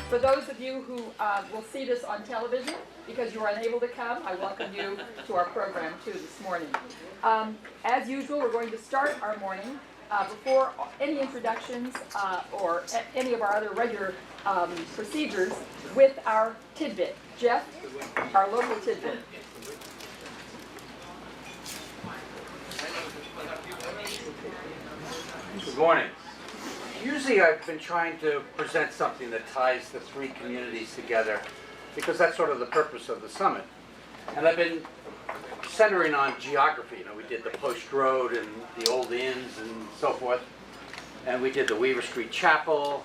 For those of you who will see this on television, because you are unable to come, I welcome you to our program too this morning. As usual, we're going to start our morning before any introductions or any of our other regular procedures with our tidbit. Jeff, our local tidbit. Good morning. Usually I've been trying to present something that ties the three communities together because that's sort of the purpose of the summit. And I've been centering on geography. You know, we did the Post Road and the old inns and so forth. And we did the Weaver Street Chapel.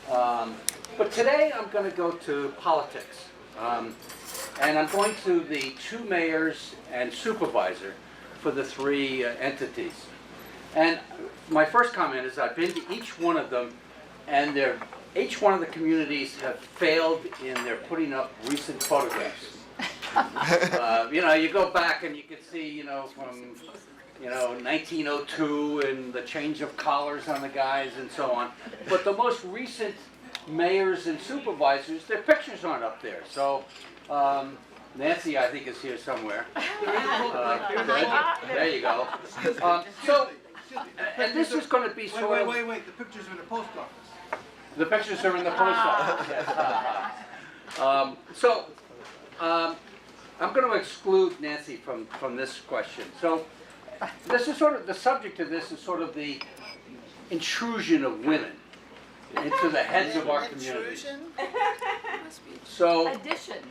But today I'm going to go to politics. And I'm going to the two mayors and supervisor for the three entities. And my first comment is I've been to each one of them, and each one of the communities have failed in their putting up recent photographs. You know, you go back and you can see, you know, from, you know, 1902 and the change of collars on the guys and so on. But the most recent mayors and supervisors, their pictures aren't up there. So Nancy, I think, is here somewhere. There you go. And this is going to be sort of... Wait, the pictures are in the post office. The pictures are in the post office, yes. I'm going to exclude Nancy from this question. So this is sort of, the subject of this is sort of the intrusion of women into the heads of our community. So, Addition.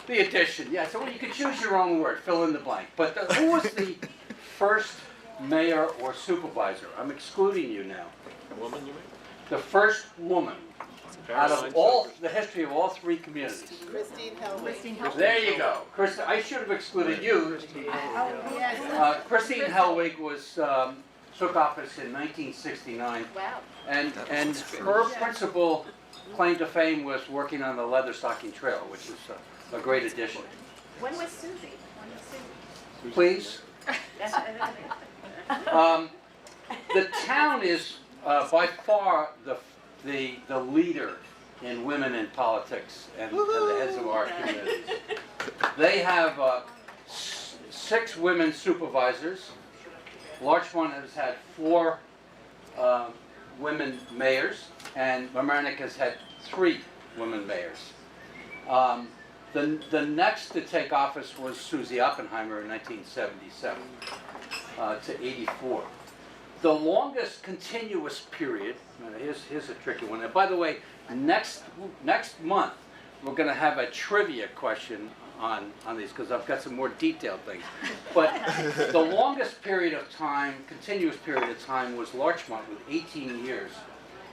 the addition, yeah. So you can choose your own word, fill in the blank. But who was the first mayor or supervisor? I'm excluding you now. Woman, you mean? The first woman out of all the history of all three communities. Christine Hellwig. There you go. I should have excluded you. Christine Hellwig was took office in 1969. Wow. And her principal claim to fame was working on the Leatherstocking Trail, which is a great addition. When was Susie? Please. The town is by far the leader in women in politics and the heads of our communities. They have 6 women supervisors. Larchmont has had 4 women mayors, and Mamaroneck has had 3 women mayors. The next to take office was Susie Oppenheimer in 1977 to 84. The longest continuous period, here's a tricky one. And by the way, next month we're going to have a trivia question on these because I've got some more detailed things. But the longest period of time, continuous period of time, was Larchmont with 18 years.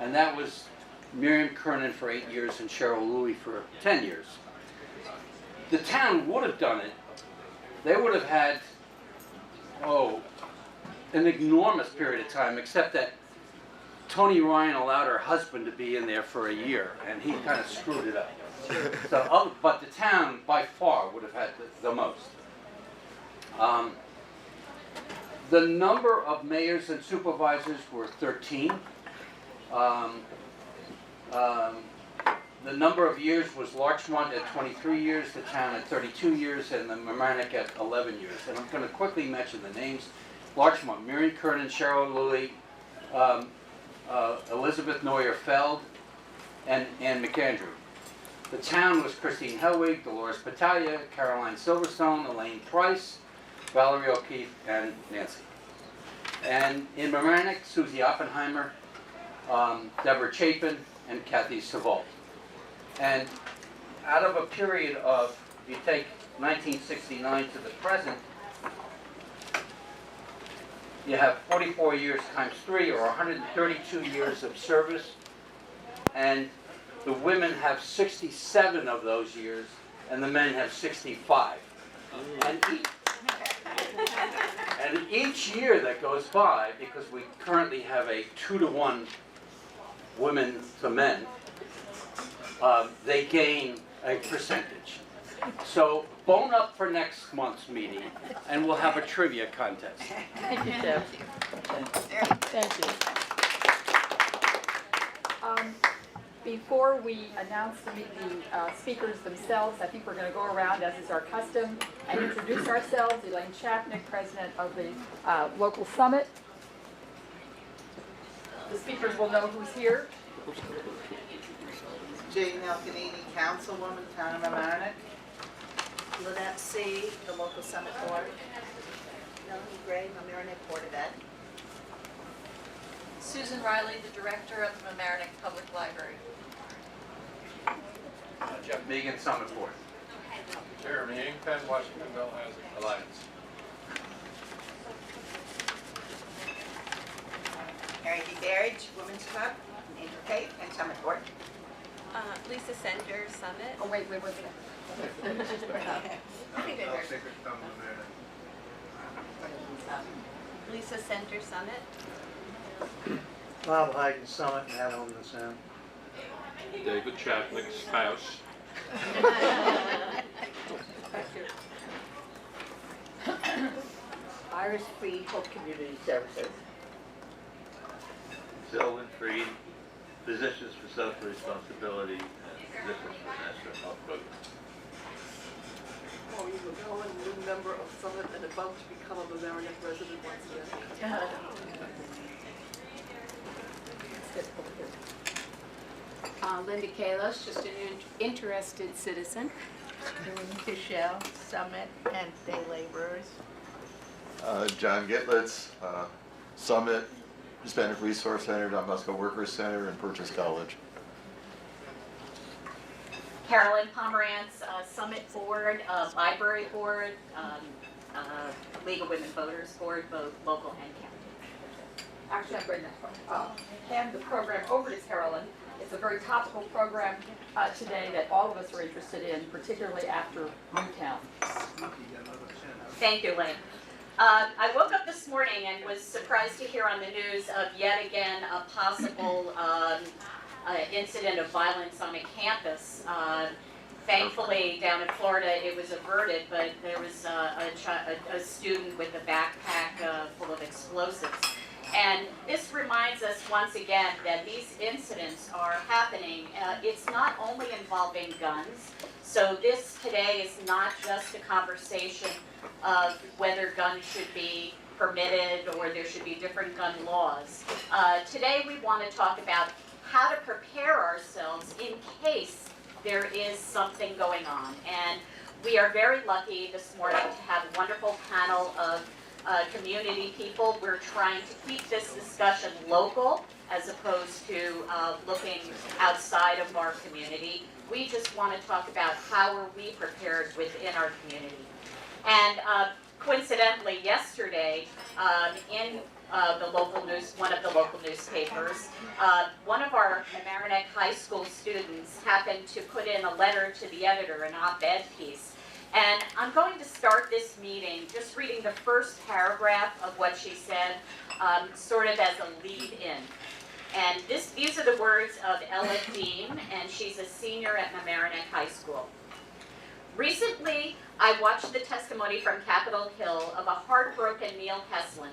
And that was Miriam Kernan for 8 years and Cheryl Louie for 10 years. The town would have done it. They would have had, an enormous period of time, except that Tony Ryan allowed her husband to be in there for a year, and he kind of screwed it up. So, but the town, by far, would have had the most. The number of mayors and supervisors were 13. The number of years was Larchmont at 23 years, the town at 32 years, and the Mamaroneck at 11 years. And I'm going to quickly mention the names. Larchmont, Miriam Kernan, Cheryl Louie, Elizabeth Neuer-Feld, and Ann McAndrew. The town was Christine Hellwig, Dolores Battaglia, Caroline Silverstone, Elaine Price, Valerie O'Keefe, and Nancy. And in Mamaroneck, Susie Oppenheimer, Deborah Chapin, and Kathy Savold. And out of a period of, if you take 1969 to the present, you have 44 years times 3, or 132 years of service. And the women have 67 of those years, and the men have 65. And each year that goes by, because we currently have a 2-to-1 women to men, they gain a percentage. So bone up for next month's meeting, and we'll have a trivia contest. Thank you, Jeff. Thank you. Before we announce the speakers themselves, I think we're going to go around, as is our custom, and introduce ourselves. Elaine Chapnick, president of the local summit. The speakers will know who's here. Jane Elkanini, Councilwoman, Town of Mamaroneck. Lynette C., the local summit board. Melanie Gray, Mamaroneck Board of Ed. Susan Riley, the director of the Mamaroneck Public Library. Jeff Megan, Summit Board. Jeremy Ingpen, Washingtonville Housing Alliance. Mary D. Barrage, Women's Club, Angel Cape, and Summit Board. Lisa Center, Summit. Oh, wait, what's that? I think they're there. Lisa Center, Summit. Bob Hayden, Summit, and Matt Holman, Sound. David Chapnick, spouse. Iris Freed, Hope Community Services. Sylvan Freed, Physicians for Social Responsibility, and Physicians for National Health Program. Maureen McGowan, new member of Summit and about to become a Mamaroneck resident once again. Linda Kalos, just an interested citizen. Michelle, Summit, and Day Laborers. John Gitlitz, Summit, Hispanic Resource Center, Don Bosco Workers Center, and Purchase College. Carolyn Pomerantz, Summit Board, Library Board, League of Women Voters Board, both local and county. Actually, I'm going to hand the program over to Carolyn. It's a very topical program today that all of us are interested in, particularly after Newtown. Thank you, Lynn. I woke up this morning and was surprised to hear on the news of yet again a possible incident of violence on a campus. Thankfully, down in Florida, it was averted, but there was a student with a backpack full of explosives. And this reminds us once again that these incidents are happening. It's not only involving guns. So this today is not just a conversation of whether guns should be permitted or there should be different gun laws. Today we want to talk about how to prepare ourselves in case there is something going on. And we are very lucky this morning to have a wonderful panel of community people. We're trying to keep this discussion local as opposed to looking outside of our community. We just want to talk about how are we prepared within our community. And coincidentally, yesterday, in the local news, one of the local newspapers, one of our Mamaroneck High School students happened to put in a letter to the editor, an op-ed piece. And I'm going to start this meeting just reading the first paragraph of what she said, sort of as a lead-in. And these are the words of Ella Dean, and she's a senior at Mamaroneck High School. Recently, I watched the testimony from Capitol Hill of a heartbroken Neil Heslin,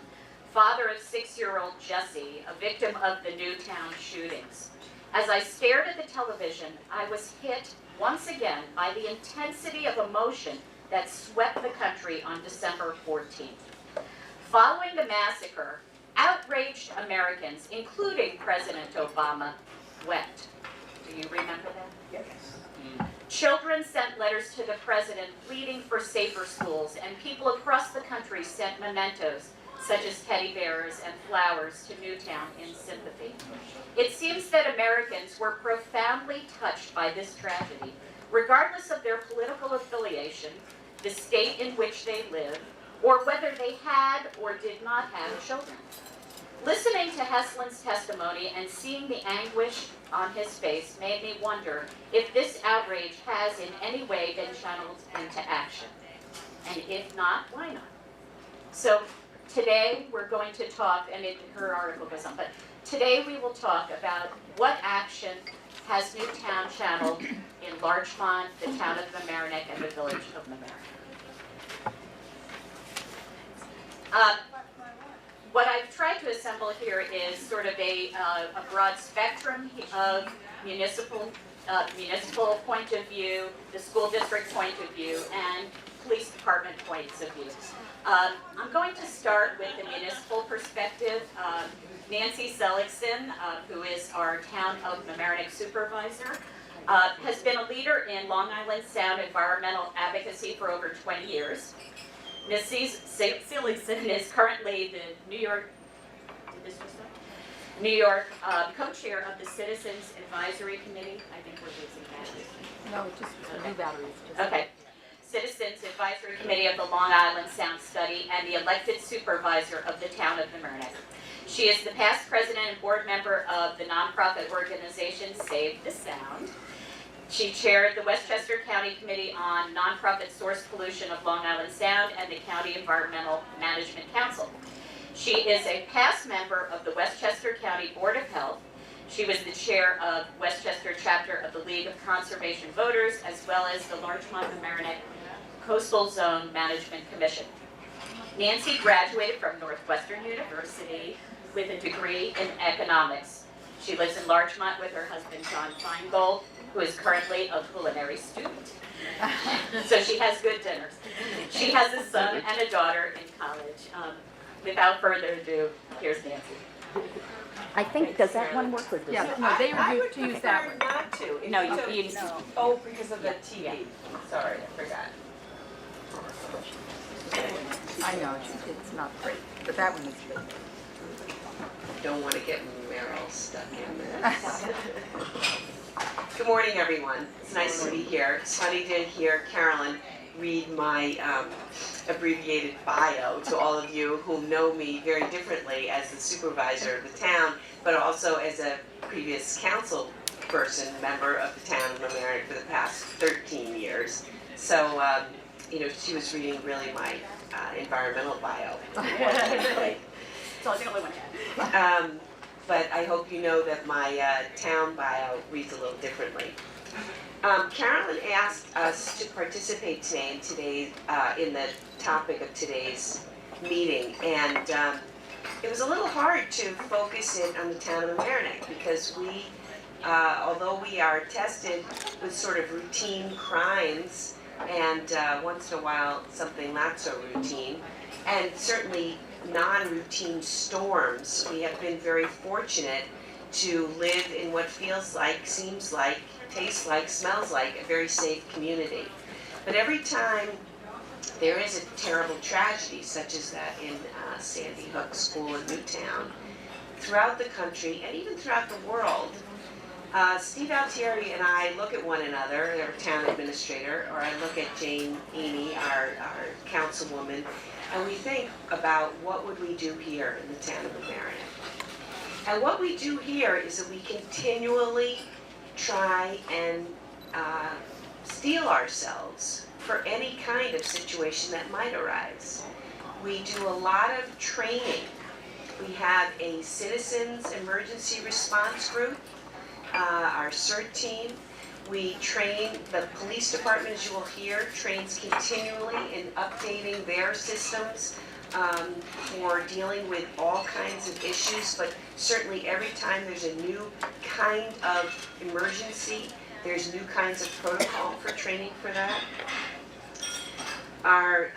father of 6-year-old Jesse, a victim of the Newtown shootings. As I stared at the television, I was hit once again by the intensity of emotion that swept the country on December 14th. Following the massacre, outraged Americans, including President Obama, wept. Do you remember that? Yes. Children sent letters to the president pleading for safer schools, and people across the country sent mementos such as teddy bears and flowers to Newtown in sympathy. It seems that Americans were profoundly touched by this tragedy, regardless of their political affiliation, the state in which they live, or whether they had or did not have children. Listening to Heslin's testimony and seeing the anguish on his face made me wonder if this outrage has in any way been channeled into action. And if not, why not? So today we're going to talk, and her article goes on, but today we will talk about what action has Newtown channeled in Larchmont, the town of Mamaroneck, and the village of Mamaroneck. What I've tried to assemble here is sort of a broad spectrum of municipal point of view, the school district point of view, and police department points of view. I'm going to start with the municipal perspective. Nancy Seligson, who is our Town of Mamaroneck supervisor, has been a leader in Long Island Sound environmental advocacy for over 20 years. Ms. Seligson is currently the New York co-chair of the Citizens Advisory Committee. I think we're losing batteries. No, just new batteries. Okay. Citizens Advisory Committee of the Long Island Sound Study and the elected supervisor of the Town of Mamaroneck. She is the past president and board member of the nonprofit organization Save the Sound. She chaired the Westchester County Committee on Nonprofit Source Pollution of Long Island Sound and the County Environmental Management Council. She is a past member of the Westchester County Board of Health. She was the chair of Westchester chapter of the League of Conservation Voters, as well as the Larchmont Mamaroneck Coastal Zone Management Commission. Nancy graduated from Northwestern University with a degree in economics. She lives in Larchmont with her husband, John Feingold, who is currently a culinary student. So she has good dinners. She has a son and a daughter in college. Without further ado, here's Nancy. I think, does that one work or does it? No, they I were would to use that prefer one. not to. No, you Oh, because of the TV. Sorry, I forgot. I know, it's not great, but that one is good. Don't want to get Meryl stuck in this. Good morning, everyone. It's nice to be here. It's funny to hear Carolyn read my abbreviated bio to all of you who know me very differently as the supervisor of the town, but also as a previous council person, member of the town of Mamaroneck for the past 13 years. So, she was reading really my environmental bio. So I think I went ahead. But I hope you know that my town bio reads a little differently. Carolyn asked us to participate today in the topic of today's meeting, and it was a little hard to focus in on the town of Mamaroneck because we, although we are tested with sort of routine crimes and once in a while something not so routine, and certainly non-routine storms, we have been very fortunate to live in what feels like, seems like, tastes like, smells like a very safe community. But every time there is a terrible tragedy, such as that in Sandy Hook School in Newtown, throughout the country and even throughout the world, Steve Altieri and I look at one another, our town administrator, or I look at Jane Amy, our councilwoman, and we think about what would we do here in the town of Mamaroneck. And what we do here is that we continually try and steel ourselves for any kind of situation that might arise. We do a lot of training. We have a citizens emergency response group, our CERT team. We train, the police department, as you will hear, trains continually in updating their systems for dealing with all kinds of issues, but certainly every time there's a new kind of emergency, there's new kinds of protocol for training for that. Our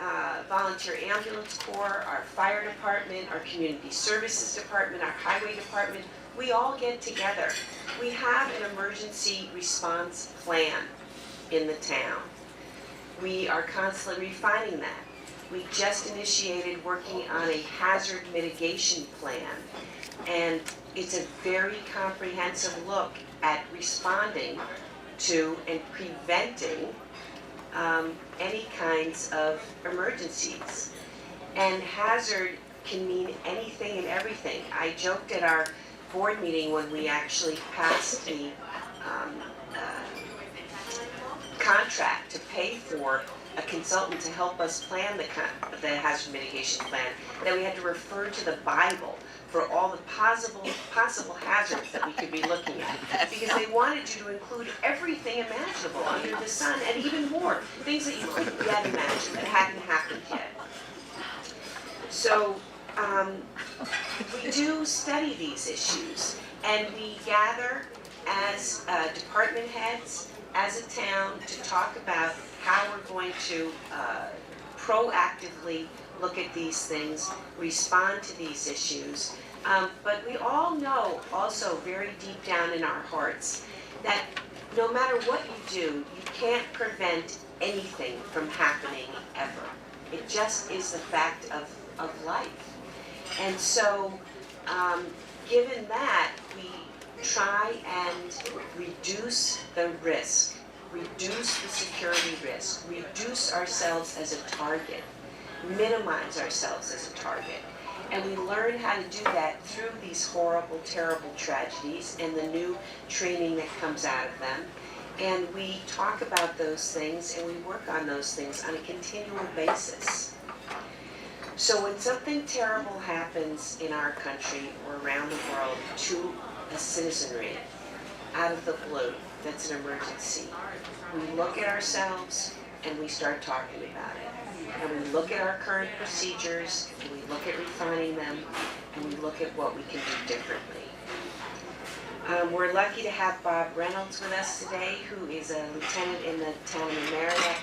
volunteer ambulance corps, our fire department, our community services department, our highway department, we all get together. We have an emergency response plan in the town. We are constantly refining that. We just initiated working on a hazard mitigation plan, and it's a very comprehensive look at responding to and preventing any kinds of emergencies. And hazard can mean anything and everything. I joked at our board meeting when we actually passed the contract to pay for a consultant to help us plan the hazard mitigation plan, that we had to refer to the Bible for all the possible hazards that we could be looking at, because they wanted you to include everything imaginable under the sun, and even more, things that you couldn't yet imagine that hadn't happened yet. So we do study these issues, and we gather as department heads, as a town, to talk about how we're going to proactively look at these things, respond to these issues. But we all know also very deep down in our hearts that no matter what you do, you can't prevent anything from happening ever. It just is the fact of life. And so, given that, we try and reduce the risk, reduce the security risk, reduce ourselves as a target, minimize ourselves as a target. And we learn how to do that through these horrible, terrible tragedies and the new training that comes out of them. And we talk about those things and we work on those things on a continual basis. So when something terrible happens in our country or around the world to a citizenry out of the blue, that's an emergency, we look at ourselves and we start talking about it. And we look at our current procedures, and we look at refining them, and we look at what we can do differently. We're lucky to have Bob Reynolds with us today, who is a lieutenant in the town of Mamaroneck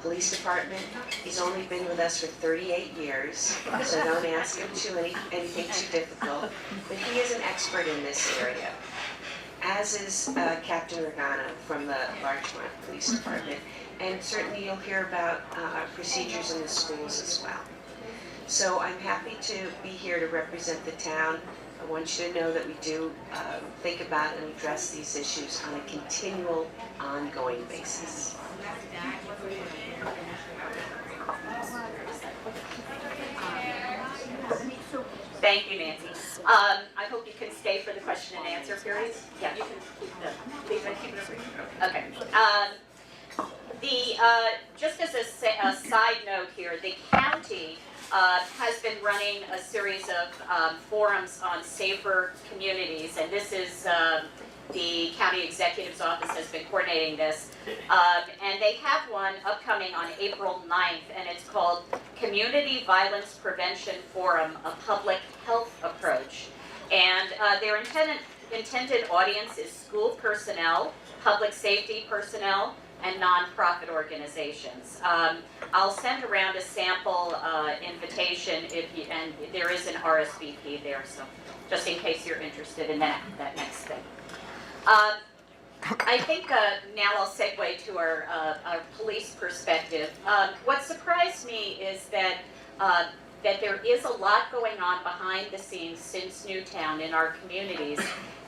Police Department. He's only been with us for 38 years, so don't ask him anything too difficult. But he is an expert in this area, as is Captain Regano from the Larchmont Police Department. And certainly you'll hear about procedures in the schools as well. So I'm happy to be here to represent the town. I want you to know that we do think about and address these issues on a continual, ongoing basis. Thank you, Nancy. I hope you can stay for the question and answer period. Yeah, you can keep it. Okay. Just as a side note here, the county has been running a series of forums on safer communities, and this is the county executive's office has been coordinating this, and they have one upcoming on April 9th, and it's called Community Violence Prevention Forum, a Public Health Approach. And their intended audience is school personnel, public safety personnel, and nonprofit organizations. I'll send around a sample invitation and there is an RSVP there, so just in case you're interested in that next thing. I think now I'll segue to our police perspective. What surprised me is that there is a lot going on behind the scenes since Newtown in our communities,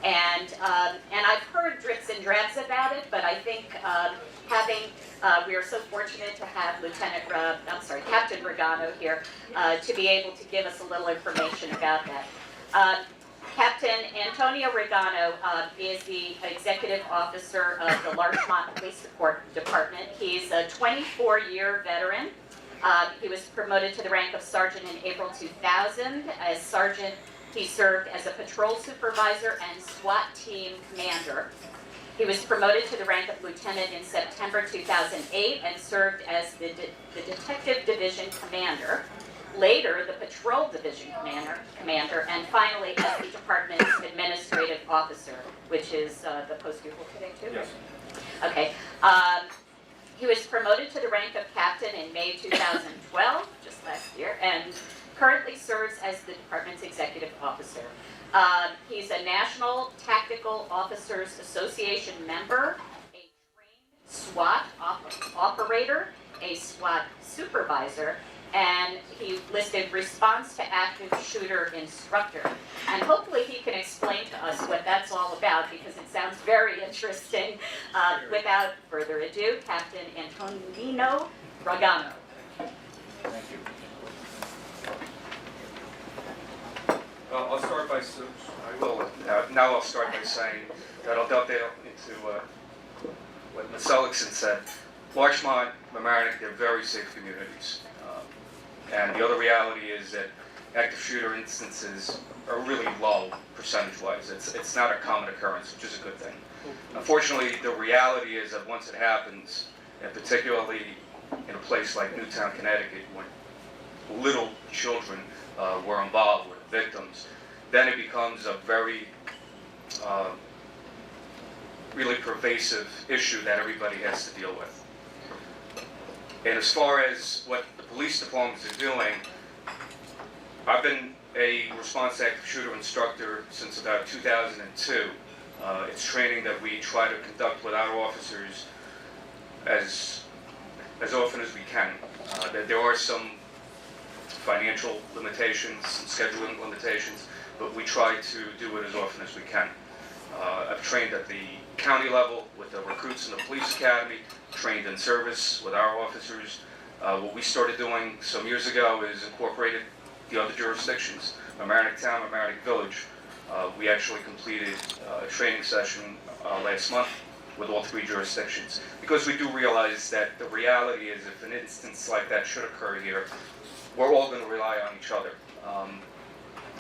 and I've heard drips and drabs about it, but I think we are so fortunate to have Captain Regano here to be able to give us a little information about that. Captain Antonio Regano is the executive officer of the Larchmont Police Department. He's a 24-year veteran. He was promoted to the rank of sergeant in April 2000. As sergeant, he served as a patrol supervisor and SWAT team commander. He was promoted to the rank of lieutenant in September 2008 and served as the detective division commander. Later, the patrol division commander, and finally as the department's administrative officer, which is the post you hold today too? Yes. Okay. He was promoted to the rank of captain in May 2012, just last year, and currently serves as the department's executive officer. He's a National Tactical Officers Association member, a trained SWAT operator, a SWAT supervisor, and he listed response to active shooter instructor. And hopefully he can explain to us what that's all about, because it sounds very interesting. Without further ado, Captain Antonio Regano. Thank you. I'll start by saying that I'll dovetail into what Ms. Ellickson said. Larchmont, Mamaroneck, they're very safe communities. And the other reality is that active shooter instances are really low percentage-wise. It's not a common occurrence, which is a good thing. Unfortunately, the reality is that once it happens, and particularly in a place like Newtown, Connecticut, when little children were involved with victims, then it becomes a very really pervasive issue that everybody has to deal with. And as far as what the police departments are doing, I've been a response active shooter instructor since about 2002. It's training that we try to conduct with our officers as often as we can. There are some financial limitations, some scheduling limitations, but we try to do it as often as we can. I've trained at the county level with the recruits in the police academy, trained in service with our officers. What we started doing some years ago is incorporated the other jurisdictions, Mamaroneck Town, Mamaroneck Village. We actually completed a training session last month with all 3 jurisdictions, because we do realize that the reality is if an instance like that should occur here, we're all going to rely on each other.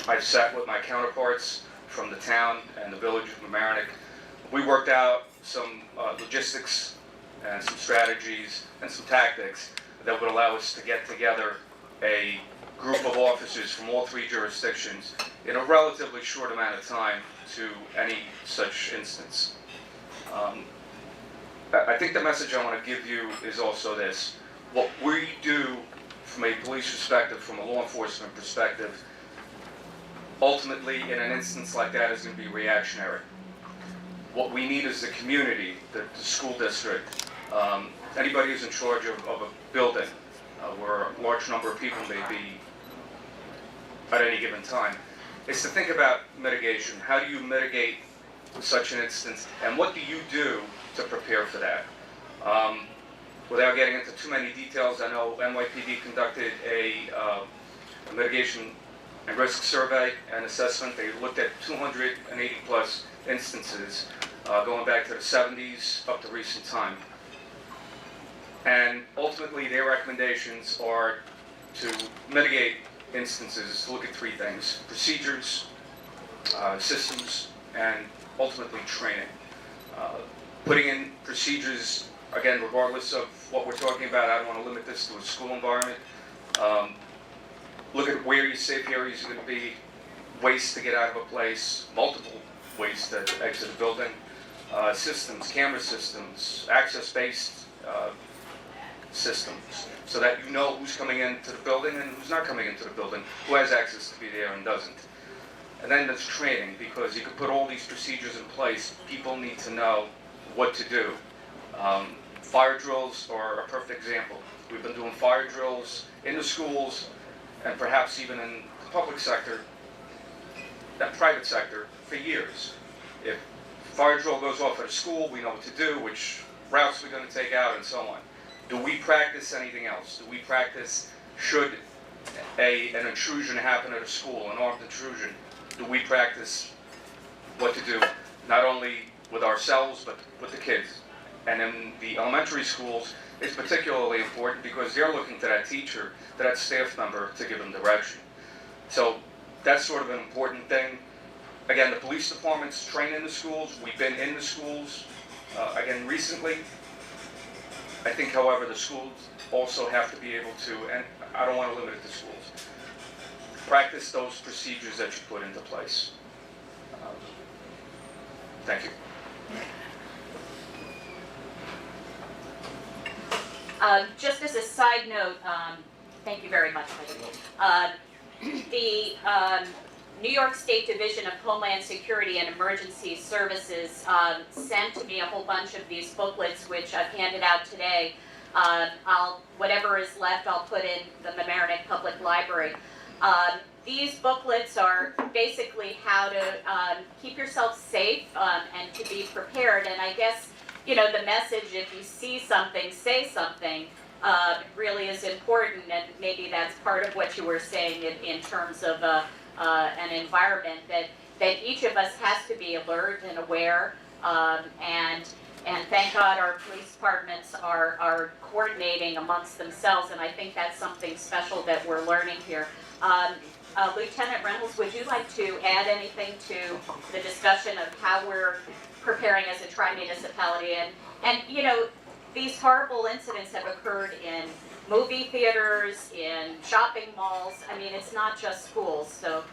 I've sat with my counterparts from the town and the village of Mamaroneck. We worked out some logistics and some strategies and some tactics that would allow us to get together a group of officers from all 3 jurisdictions in a relatively short amount of time to any such instance. I think the message I want to give you is also this. What we do from a police perspective, from a law enforcement perspective, ultimately in an instance like that is going to be reactionary. What we need is the community, the school district, anybody who's in charge of a building where a large number of people may be at any given time, is to think about mitigation. How do you mitigate such an instance, and what do you do to prepare for that? Without getting into too many details, I know NYPD conducted a mitigation and risk survey and assessment. They looked at 280 plus instances going back to the 70s up to recent time. And ultimately their recommendations are to mitigate instances, to look at 3 things: procedures, systems, and ultimately training. Putting in procedures, again, regardless of what we're talking about, I don't want to limit this to a school environment. Look at where your safe areas are going to be, ways to get out of a place, multiple ways to exit a building, systems, camera systems, access-based systems, so that you know who's coming into the building and who's not coming into the building, who has access to be there and doesn't. And then there's training, because you can put all these procedures in place. People need to know what to do. Fire drills are a perfect example. We've been doing fire drills in the schools and perhaps even in the public sector, the private sector, for years. If fire drill goes off at a school, we know what to do, which routes we're going to take out, and so on. Do we practice anything else? Do we practice, should an intrusion happen at a school, an armed intrusion, do we practice what to do, not only with ourselves, but with the kids? And in the elementary schools, it's particularly important because they're looking to that teacher, to that staff member, to give them direction. So that's sort of an important thing. Again, the police departments train in the schools. We've been in the schools, again, recently. I think, however, the schools also have to be able to, and I don't want to limit it to schools, practice those procedures that you put into place. Thank you. Just as a side note, thank you very much, Heidi. The New York State Division of Homeland Security and Emergency Services sent to me a whole bunch of these booklets, which I've handed out today. Whatever is left, I'll put in the Mamaroneck Public Library. These booklets are basically how to keep yourself safe and to be prepared. And I guess, you know, the message, if you see something, say something, really is important. And maybe that's part of what you were saying in terms of an environment that each of us has to be alert and aware. And thank God our police departments are coordinating amongst themselves. And I think that's something special that we're learning here. Lieutenant Reynolds, would you like to add anything to the discussion of how we're preparing as a tri-municipality? And you know, these horrible incidents have occurred in movie theaters, in shopping malls. I mean, it's not just schools. So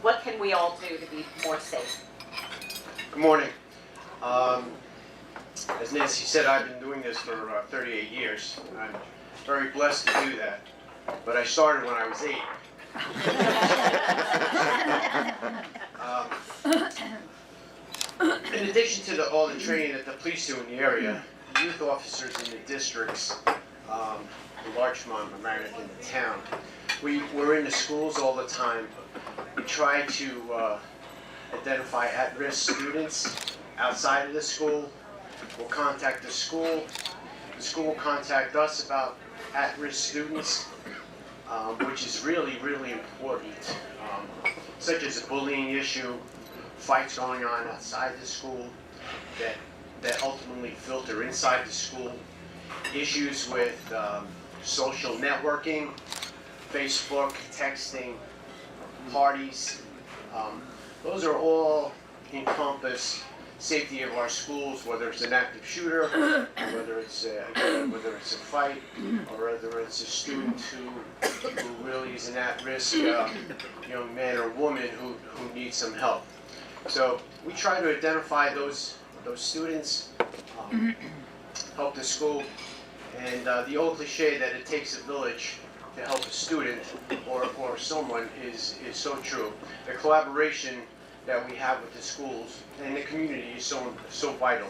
what can we all do to be more safe? Good morning. As Nancy said, I've been doing this for 38 years. I'm very blessed to do that. But I started when I was 8. In addition to all the training that the police do in the area, youth officers in the districts, the Larchmont Mamaroneck in the town, we're in the schools all the time. We try to identify at-risk students outside of the school. We'll contact the school. The school will contact us about at-risk students, which is really, really important, such as a bullying issue, fights going on outside the school that ultimately filter inside the school, issues with social networking, Facebook, texting, parties. Those are all encompass safety of our schools, whether it's an active shooter, whether it's a fight, or whether it's a student who really is an at-risk young man or woman who needs some help. So we try to identify those students, help the school, and the old cliche that it takes a village to help a student or someone is so true. The collaboration that we have with the schools and the community is so vital.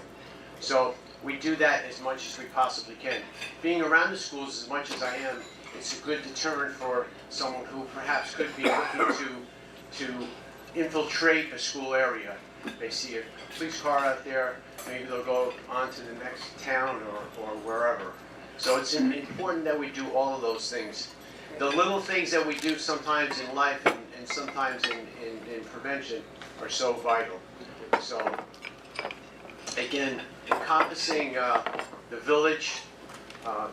So we do that as much as we possibly can. Being around the schools as much as I am, it's a good deterrent for someone who perhaps could be looking to infiltrate a school area. They see a police car out there, maybe they'll go on to the next town or wherever. So it's important that we do all of those things. The little things that we do sometimes in life and sometimes in prevention are so vital. So again, encompassing the village,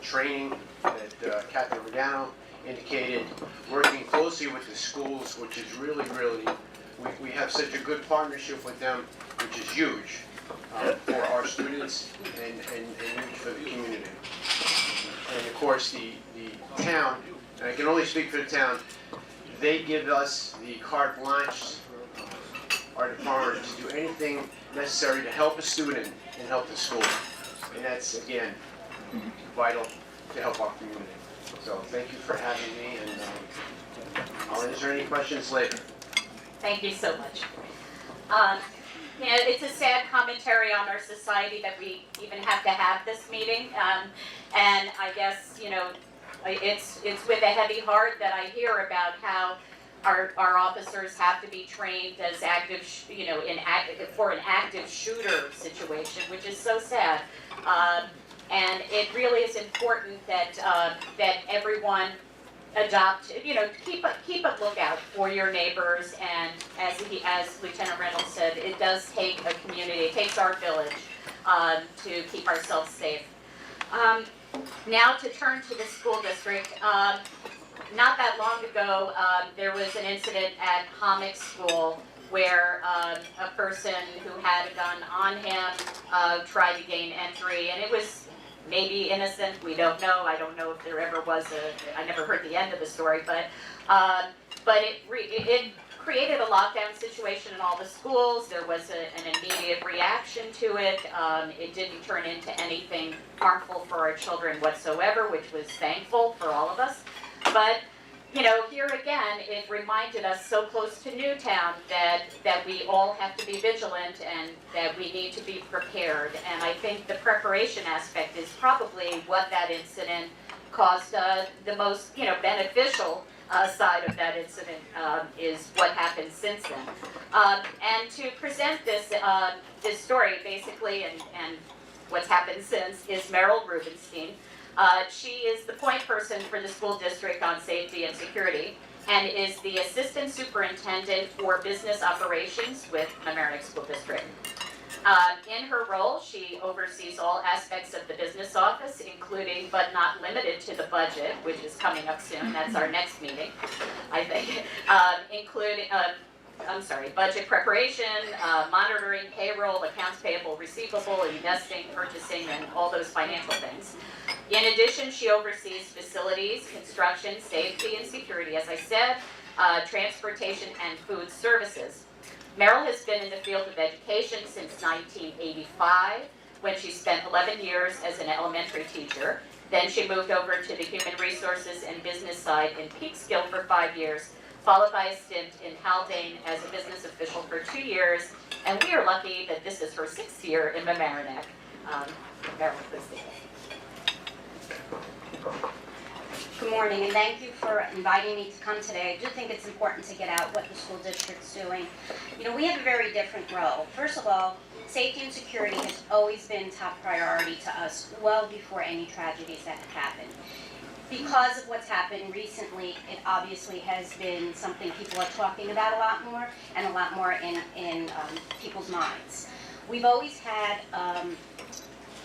training that Captain Regano indicated, working closely with the schools, which is really, we have such a good partnership with them, which is huge for our students and huge for the community. And of course the town, and I can only speak for the town, they give us the carte blanche, our department, to do anything necessary to help a student and help the school. And that's, again, vital to help our community. So thank you for having me, and I'll answer any questions later. Thank you so much. You know, it's a sad commentary on our society that we even have to have this meeting. And I guess, you know, it's with a heavy heart that I hear about how our officers have to be trained as active, for an active shooter situation, which is so sad. And it really is important that that everyone adopt, keep a lookout for your neighbors. And as Lieutenant Reynolds said, it does take a community, it takes our village to keep ourselves safe. Now to turn to the school district. Not that long ago, there was an incident at Hommick School where a person who had a gun on him tried to gain entry, and it was maybe innocent, we don't know. I don't know if there ever was I never heard the end of the story, but it created a lockdown situation in all the schools. There was an immediate reaction to it. It didn't turn into anything harmful for our children whatsoever, which was thankful for all of us. But, here again, it reminded us so close to Newtown that we all have to be vigilant and that we need to be prepared. And I think the preparation aspect is probably what that incident caused the most, beneficial side of that incident is what happened since then. And to present this story, basically, and what's happened since, is Meryl Rubenstein. She is the point person for the school district on safety and security and is the assistant superintendent for business operations with Mamaroneck School District. In her role, she oversees all aspects of the business office, including but not limited to the budget, which is coming up soon. That's our next meeting, I think. Including, budget preparation, monitoring payroll, accounts payable, receivable, investing, purchasing, and all those financial things. In addition, she oversees facilities, construction, safety and security, as I said, transportation and food services. Meryl has been in the field of education since 1985, when she spent 11 years as an elementary teacher. Then she moved over to the human resources and business side in Peekskill for 5 years, followed by a stint in Haldane as a business official for 2 years. And we are lucky that this is her 6th year in Mamaroneck. Meryl, please. Good morning, and thank you for inviting me to come today. I do think it's important to get out what the school district's doing. You know, we have a very different role. First of all, safety and security has always been top priority to us, well before any tragedies that have happened. Because of what's happened recently, it obviously has been something people are talking about a lot more, and a lot more in people's minds. We've always had,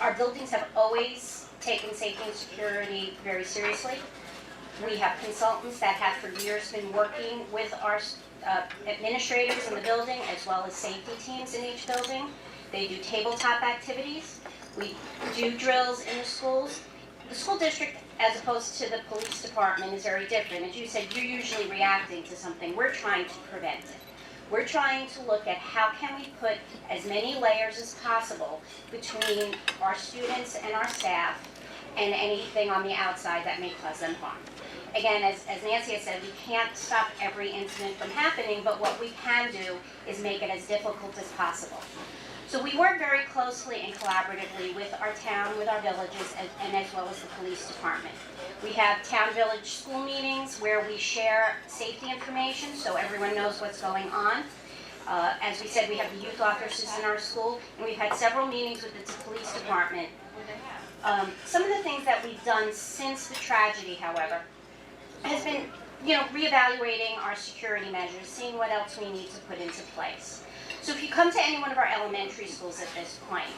our buildings have always taken safety and security very seriously. We have consultants that have for years been working with our administrators in the building, as well as safety teams in each building. They do tabletop activities. We do drills in the schools. The school district, as opposed to the police department, is very different. As you said, you're usually reacting to something. We're trying to prevent it. We're trying to look at how can we put as many layers as possible between our students and our staff and anything on the outside that may cause them harm. Again, as Nancy has said, we can't stop every incident from happening, but what we can do is make it as difficult as possible. So we work very closely and collaboratively with our town, with our villages, and as well as the police department. We have town-village school meetings where we share safety information so everyone knows what's going on. As we said, we have the youth officers in our school, and we've had several meetings with the police department. Some of the things that we've done since the tragedy, however, has been, reevaluating our security measures, seeing what else we need to put into place. So if you come to any one of our elementary schools at this point,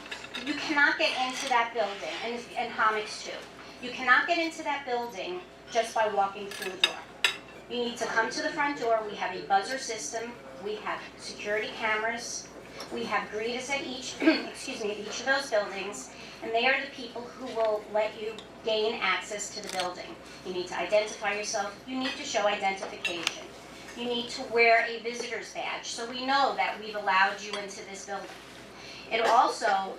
you cannot get into that building, and Homix too. You cannot get into that building just by walking through the door. You need to come to the front door. We have a buzzer system. We have security cameras. We have greeters at each, each of those buildings, and they are the people who will let you gain access to the building. You need to identify yourself. You need to show identification. You need to wear a visitor's badge so we know that we've allowed you into this building. It also,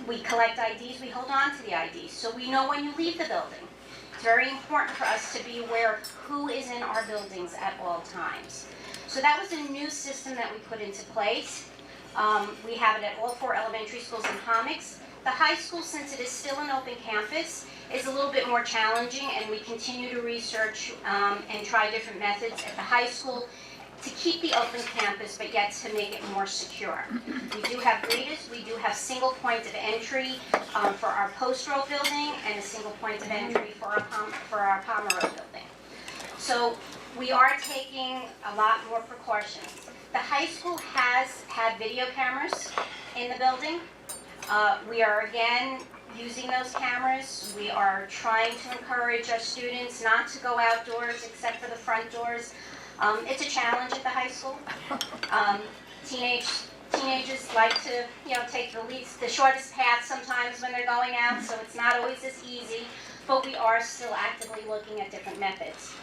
we collect IDs, we hold on to the IDs, so we know when you leave the building. It's very important for us to be aware of who is in our buildings at all times. So that was a new system that we put into place. We have it at all 4 elementary schools in Homix. The high school, since it is still an open campus, is a little bit more challenging, and we continue to research and try different methods at the high school to keep the open campus, but yet to make it more secure. We do have greeters. We do have single point of entry for our Post Road building and a single point of entry for our Palmer Road building. So we are taking a lot more precautions. The high school has had video cameras in the building. We are again using those cameras. We are trying to encourage our students not to go outdoors except for the front doors. It's a challenge at the high school. Teenagers like to, take the shortest path sometimes when they're going out, so it's not always as easy, but we are still actively looking at different methods.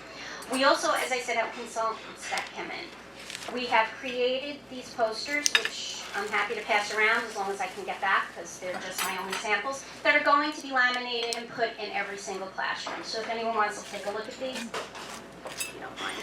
We also, as I said, have consultants that come in. We have created these posters, which I'm happy to pass around as long as I can get back, because they're just my only samples, that are going to be laminated and put in every single classroom. So if anyone wants to take a look at these, you don't mind.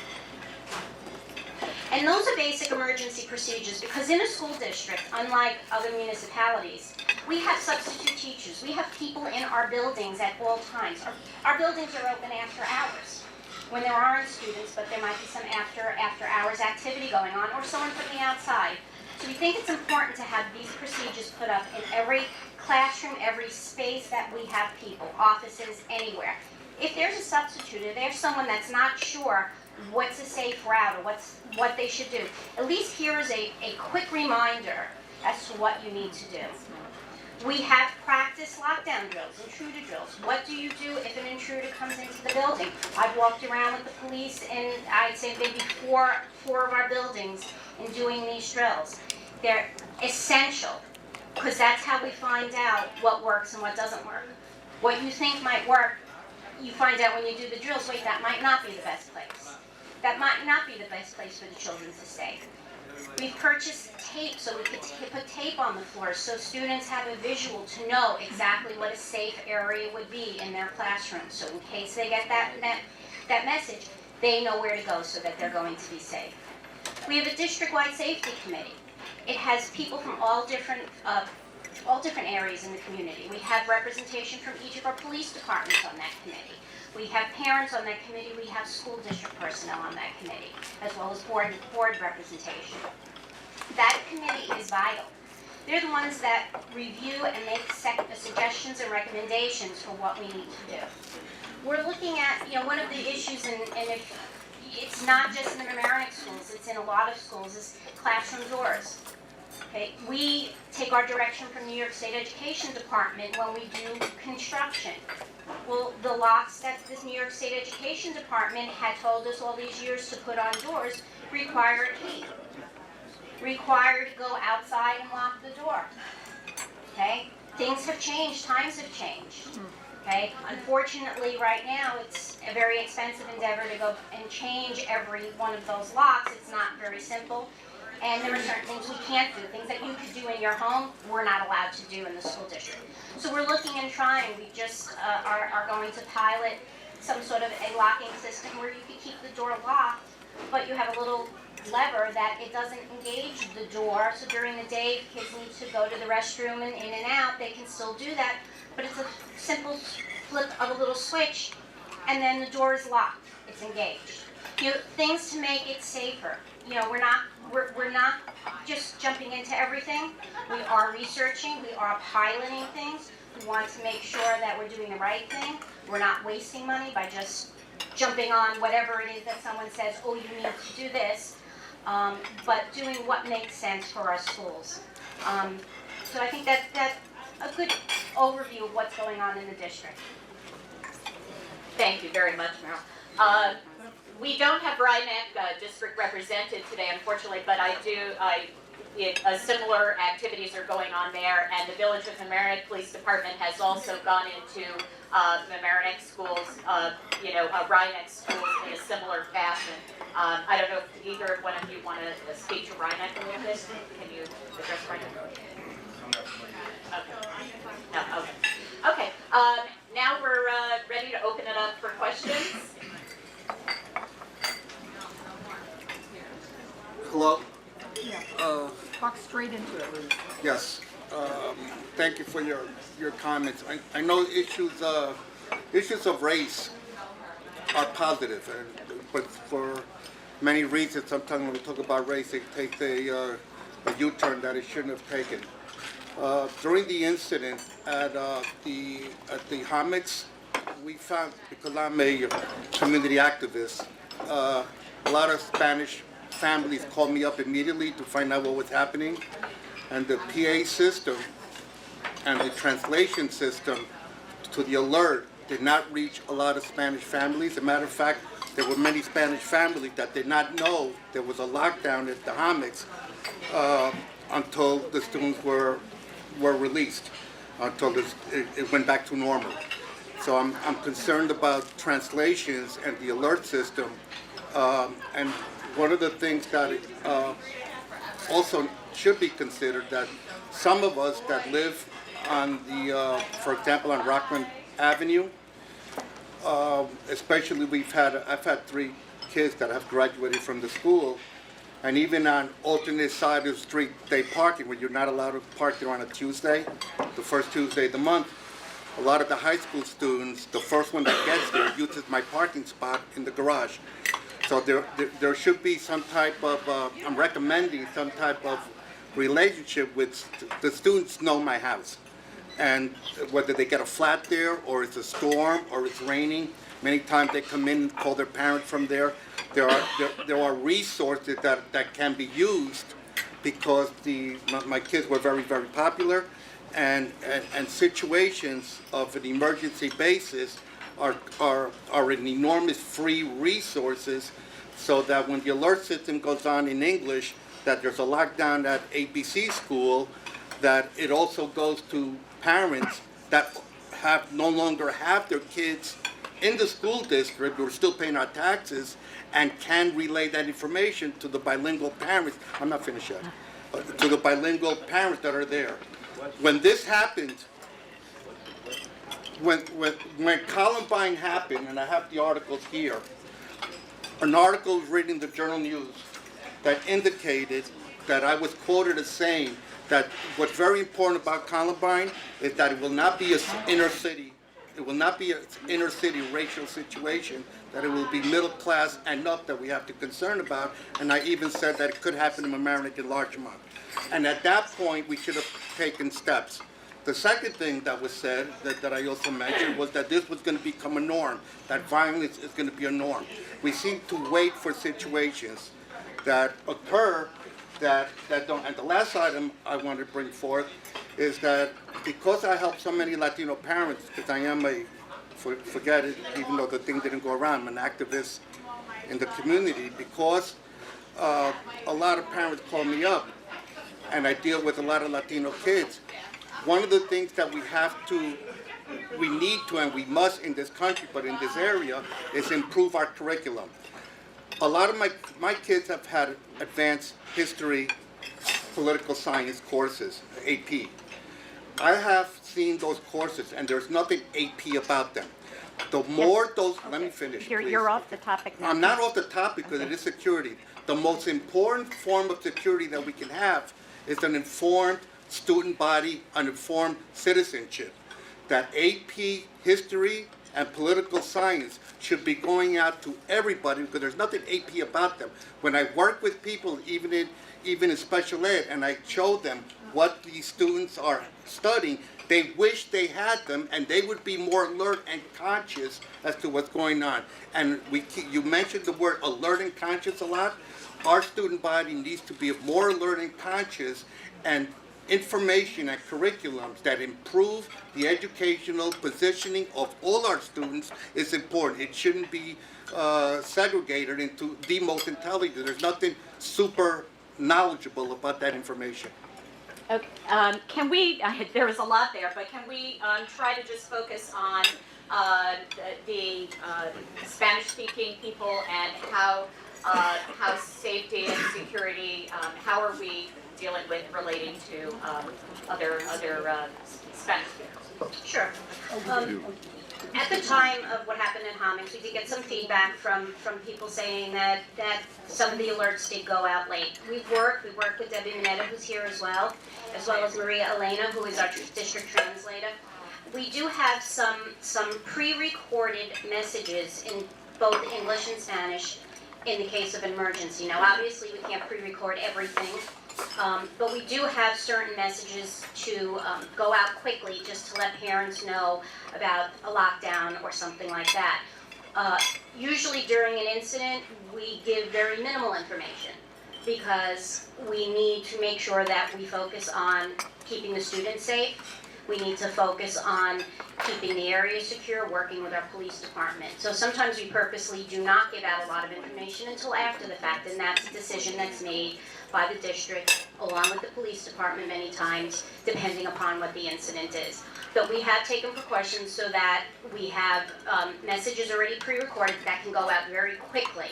And those are basic emergency procedures, because in a school district, unlike other municipalities, we have substitute teachers. We have people in our buildings at all times. Our buildings are open after hours, when there aren't students, but there might be some after hours activity going on, or someone from the outside. So we think it's important to have these procedures put up in every classroom, every space that we have people, offices, anywhere. If there's a substitute, if there's someone that's not sure what's a safe route or what they should do, at least here is a quick reminder as to what you need to do. We have practice lockdown drills, intruder drills. What do you do if an intruder comes into the building? I've walked around with the police in, I'd say, maybe four of our buildings in doing these drills. They're essential, because that's how we find out what works and what doesn't work. What you think might work, you find out when you do the drills, wait, that might not be the best place. That might not be the best place for the children to stay. We've purchased tape so we could put tape on the floor so students have a visual to know exactly what a safe area would be in their classroom. So in case they get that message, they know where to go so that they're going to be safe. We have a district-wide safety committee. It has people from all different areas in the community. We have representation from each of our police departments on that committee. We have parents on that committee. We have school district personnel on that committee, as well as board representation. That committee is vital. They're the ones that review and make suggestions and recommendations for what we need to do. We're looking at, one of the issues, and if it's not just in the Mamaroneck schools, it's in a lot of schools, is classroom doors. Okay, we take our direction from New York State Education Department when we do construction. Well, the locks that the New York State Education Department had told us all these years to put on doors require a key. Require to go outside and lock the door. Okay? Things have changed, times have changed. Okay? Unfortunately, right now, it's a very expensive endeavor to go and change every one of those locks. It's not very simple. And there are certain things we can't do. Things that you could do in your home, we're not allowed to do in the school district. So we're looking and trying. We just are going to pilot some sort of a locking system where you can keep the door locked, but you have a little lever that it doesn't engage the door. So during the day, if kids need to go to the restroom and in and out, they can still do that. But it's a simple flip of a little switch, and then the door is locked. It's engaged. Things to make it safer. We're not just jumping into everything. We are researching. We are piloting things. We want to make sure that we're doing the right thing. We're not wasting money by just jumping on whatever it is that someone says, oh, you need to do this, but doing what makes sense for our schools. So I think that's a good overview of what's going on in the district. Thank you very much, Meryl. We don't have Rhinebeck district represented today, unfortunately, but similar activities are going on there, and the Village of Mamaroneck Police Department has also gone into Mamaroneck schools, Rhinebeck schools in a similar fashion. I don't know if either one of you want to speak to Rhinebeck a little bit. Can you address Rhinebeck? Okay. No, okay. Okay. Now we're ready to open it up for questions. Hello? Talk straight into it, Ruth. Yes. Thank you for your comments. I know issues of race are positive, but for many reasons, sometimes when we talk about race, it takes a U-turn that it shouldn't have taken. During the incident at the Hammocks, we found, because I'm a community activist, a lot of Spanish families called me up immediately to find out what was happening, and the PA system and the translation system to the alert did not reach a lot of Spanish families. As a matter of fact, there were many Spanish families that did not know there was a lockdown at the Hammocks until the students were released, until it went back to normal. So I'm concerned about translations and the alert system, and one of the things that also should be considered, that some of us that live on for example, on Rockland Avenue, especially I've had 3 kids that have graduated from the school, and even on alternate side of the street day parking, where you're not allowed to park there on a Tuesday, the first Tuesday of the month, a lot of the high school students, the first one that gets there uses my parking spot in the garage. So there should be some type of, I'm recommending some type of relationship with the students know my house. And whether they get a flat there, or it's a storm, or it's raining, many times they come in and call their parents from there. There are resources that can be used, because my kids were very, very popular, and situations of an emergency basis are an enormous free resources, so that when the alert system goes on in English that there's a lockdown at ABC school, that it also goes to parents that no longer have their kids in the school district, we're still paying our taxes, and can relay that information to the bilingual parents. I'm not finished yet. To the bilingual parents that are there. When this happened, when Columbine happened, and I have the articles here, an article was written in the Journal News that indicated that I was quoted as saying that what's very important about Columbine is that it will not be an inner city. It will not be an inner city racial situation, that it will be middle class and up that we have to concern about. And I even said that it could happen in Mamaroneck and Larchmont. And at that point, we should have taken steps. The second thing that was said, that I also mentioned, was that this was going to become a norm, that violence is going to be a norm. We seem to wait for situations that occur that don't. And the last item I want to bring forth is that because I help so many Latino parents, because I am forget it, even though the thing didn't go around, I'm an activist in the community, because a lot of parents call me up and I deal with a lot of Latino kids. One of the things that we need to and we must in this country, but in this area, is improve our curriculum. A lot of my kids have had advanced history, political science courses, AP. I have seen those courses and there's nothing AP about them. The more those, let me finish, please. You're off the topic now. I'm not off the topic because it is security. The most important form of security that we can have is an informed student body, an informed citizenship. That AP history and political science should be going out to everybody because there's nothing AP about them. When I work with people, even in special ed, and I show them what these students are studying, they wish they had them and they would be more alert and conscious as to what's going on. And you mentioned the word alert and conscious a lot. Our student body needs to be more alert and conscious, and information and curriculums that improve the educational positioning of all our students is important. It shouldn't be segregated into the most intelligent. There's nothing super knowledgeable about that information. Okay, can we, there was a lot there, but can we try to just focus on the Spanish-speaking people and how safety and security, how are we dealing with relating to other Spanish speakers? Sure. At the time of what happened in Homings, we did get some feedback from people saying that some of the alerts did go out late. We worked with Debbie Mineta, who's here as well as Maria Elena, who is our district translator. We do have some pre-recorded messages in both English and Spanish in the case of emergency. Now, obviously, we can't pre-record everything, but we do have certain messages to go out quickly just to let parents know about a lockdown or something like that. Usually during an incident, we give very minimal information because we need to make sure that we focus on keeping the students safe. We need to focus on keeping the area secure, working with our police department. So sometimes we purposely do not give out a lot of information until after the fact, and that's a decision that's made by the district, along with the police department many times, depending upon what the incident is. But we have taken precautions so that we have messages already pre-recorded that can go out very quickly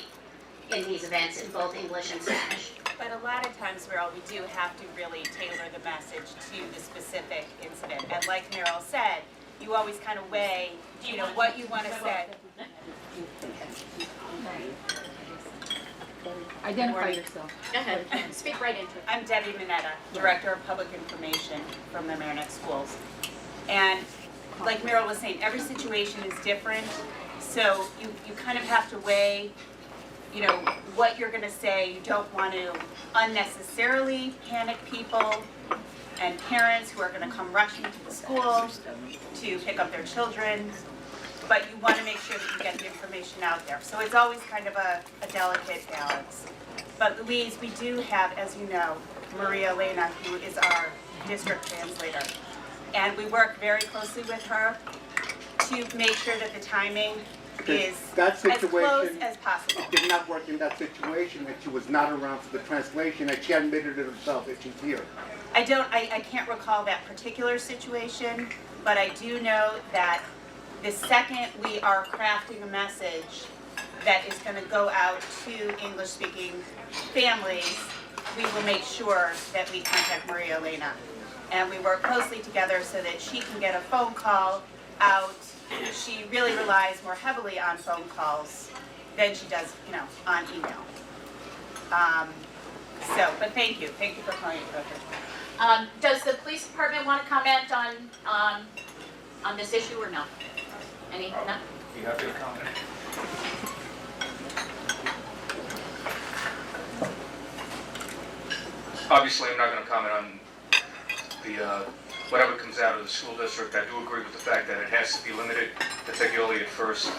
in these events in both English and Spanish. But a lot of times, Meryl, we do have to really tailor the message to the specific incident. And like Meryl said, you always kind of weigh, what you want to say. Identify yourself. Go ahead, speak right into it. I'm Debbie Mineta, Director of Public Information from the Mamaroneck Schools. And like Meryl was saying, every situation is different, so you kind of have to weigh what you're going to say. You don't want to unnecessarily panic people and parents who are going to come rushing to the school to pick up their children, but you want to make sure that you get the information out there. So it's always kind of a delicate balance. But Louise, we do have, as you know, Maria Elena, who is our district translator. And we work very closely with her to make sure that the timing is as close as possible. It did not work in that situation, that she was not around for the translation, and she admitted it herself that she's here. I can't recall that particular situation, but I do know that the second we are crafting a message that is going to go out to English-speaking families, we will make sure that we contact Maria Elena. And we work closely together so that she can get a phone call out. She really relies more heavily on phone calls than she does, on email. But thank you for calling, Director. Does the police department want to comment on this issue or no? Any, no? You have to comment. Obviously, I'm not going to comment on the whatever comes out of the school district. I do agree with the fact that it has to be limited, particularly at first.